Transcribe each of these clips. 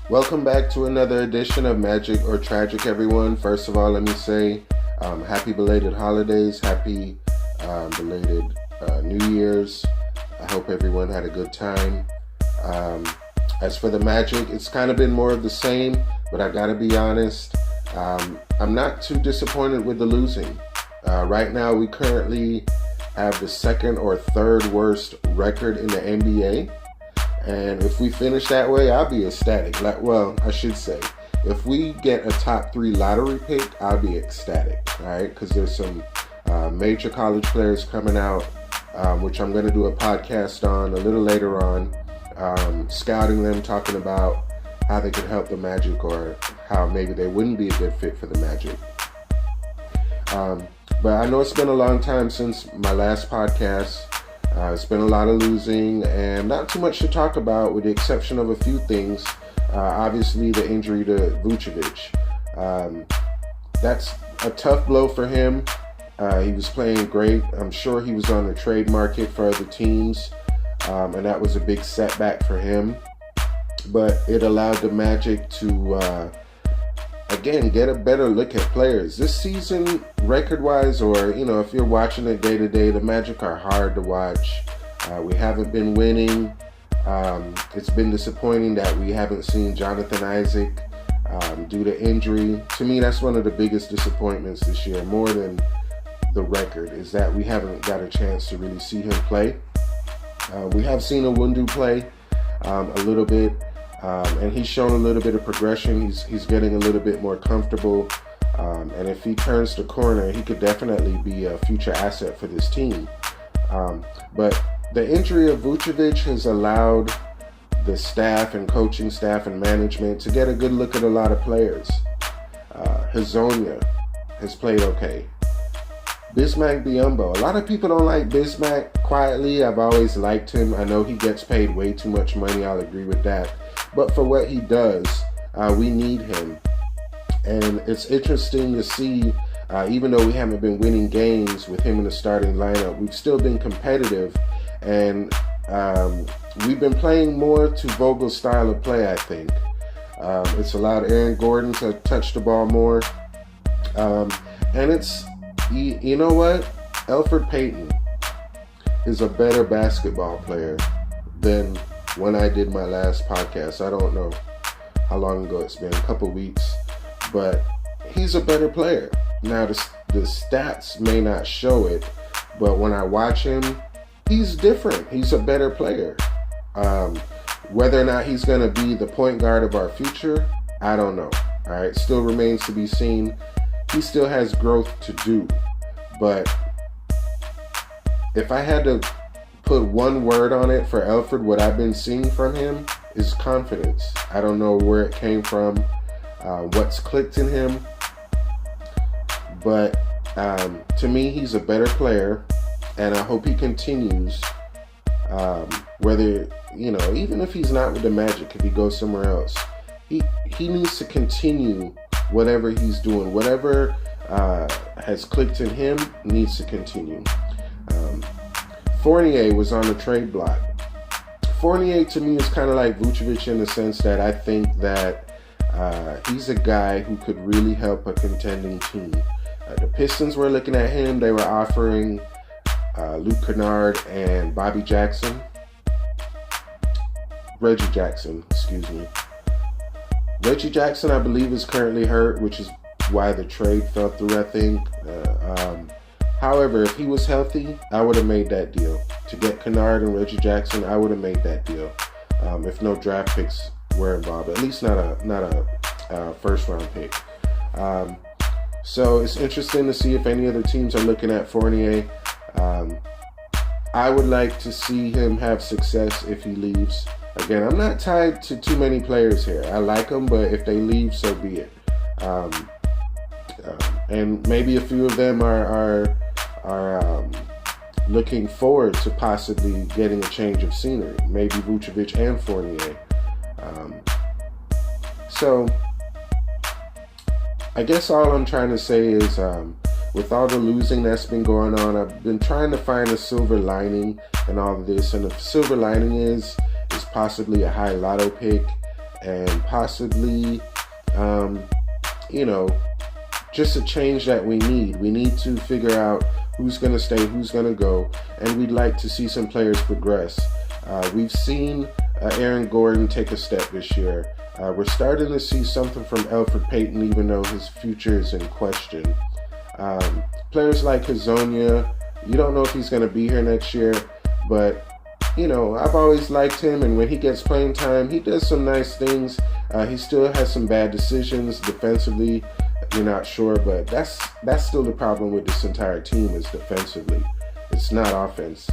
Welcome back to another edition of Magic or Tragic, everyone. First of all, let me say happy belated holidays, happy belated New Year's. I hope everyone had a good time. As for the Magic, it's kind of been more of the same, but I gotta be honest, I'm not too disappointed with the losing. Right now, we currently have the second or third worst record in the NBA. And if we finish that way, I'll be ecstatic. I should say, if we get a top 3 lottery pick, I'll be ecstatic, all right? Because there's some major college players coming out, which I'm going to do a podcast on a little later on, scouting them, talking about how they could help the Magic or how maybe they wouldn't be a good fit for the Magic. But I know it's been a long time since my last podcast. It's been a lot of losing and not too much to talk about with the exception of a few things. Obviously, the injury to Vucevic. That's a tough blow for him. He was playing great. I'm sure he was on the trade market for other teams, and that was a big setback for him. But it allowed the Magic to, again, get a better look at players. This season, record-wise, or, if you're watching it day-to-day, the Magic are hard to watch. We haven't been winning. It's been disappointing that we haven't seen Jonathan Isaac due to injury. To me, that's one of the biggest disappointments this year, more than the record, is that we haven't got a chance to really see him play. We have seen Awundu play a little bit, and he's shown a little bit of progression. He's getting a little bit more comfortable. And if he turns the corner, he could definitely be a future asset for this team. But the injury of Vucevic has allowed the staff and coaching staff and management to get a good look at a lot of players. Hazonia has played okay. Bismack Biyombo. A lot of people don't like Bismack. Quietly, I've always liked him. I know he gets paid way too much money. I'll agree with that. But for what he does, we need him. And it's interesting to see, even though we haven't been winning games with him in the starting lineup, we've still been competitive. And we've been playing more to Vogel's style of play, I think. It's allowed Aaron Gordon to touch the ball more. And it's, you know what? Elfrid Payton is a better basketball player than when I did my last podcast. I don't know how long ago it's been, a couple weeks. But he's a better player. Now, the stats may not show it, but when I watch him, he's different. He's a better player. Whether or not he's going to be the point guard of our future, I don't know. All right, still remains to be seen. He still has growth to do. But if I had to put one word on it for Elfrid, what I've been seeing from him is confidence. I don't know where it came from. What's clicked in him, but to me, he's a better player, and I hope he continues. Whether even if he's not with the Magic, if he goes somewhere else, he needs to continue whatever he's doing. Whatever has clicked in him needs to continue. Fournier was on the trade block. Fournier to me is kind of like Vucevic in the sense that I think that he's a guy who could really help a contending team. The Pistons were looking at him. They were offering Luke Kennard and Reggie Jackson, Reggie Jackson, I believe, is currently hurt, which is why the trade fell through, I think. However, if he was healthy, I would have made that deal. To get Kennard and Reggie Jackson, I would have made that deal. If no draft picks were involved, at least not a first round pick. So it's interesting to see if any other teams are looking at Fournier. I would like to see him have success if he leaves. Again, I'm not tied to too many players here. I like them, but if they leave, so be it. And maybe a few of them are looking forward to possibly getting a change of scenery. Maybe Vucevic and Fournier. So I guess all I'm trying to say is with all the losing that's been going on, I've been trying to find a silver lining in all of this. And the silver lining is possibly a high lotto pick and possibly, just a change that we need. We need to figure out who's going to stay, who's going to go, and we'd like to see some players progress. We've seen Aaron Gordon take a step this year. We're starting to see something from Elfrid Payton, even though his future is in question. Players like Hazonia, you don't know if he's going to be here next year, but I've always liked him, and when he gets playing time, he does some nice things. He still has some bad decisions defensively. You're not sure, but that's still the problem with this entire team is defensively. It's not offense.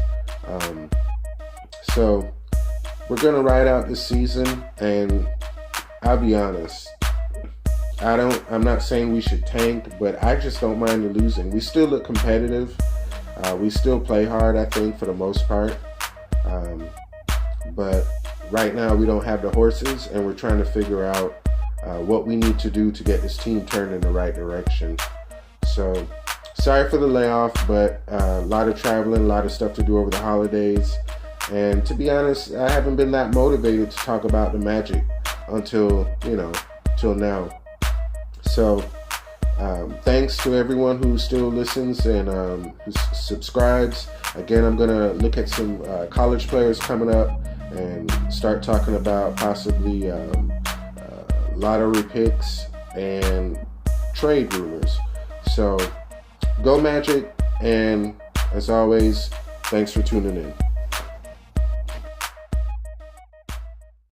So we're going to ride out this season, and I'll be honest. I'm not saying we should tank, but I just don't mind the losing. We still look competitive. We still play hard, I think, for the most part. But right now we don't have the horses, and we're trying to figure out what we need to do to get this team turned in the right direction. So sorry for the layoff, but a lot of traveling, a lot of stuff to do over the holidays. And to be honest, I haven't been that motivated to talk about the Magic until now. So thanks to everyone who still listens and who subscribes. Again, I'm going to look at some college players coming up and start talking about possibly lottery picks and trade rumors. So go Magic, and as always, thanks for tuning in.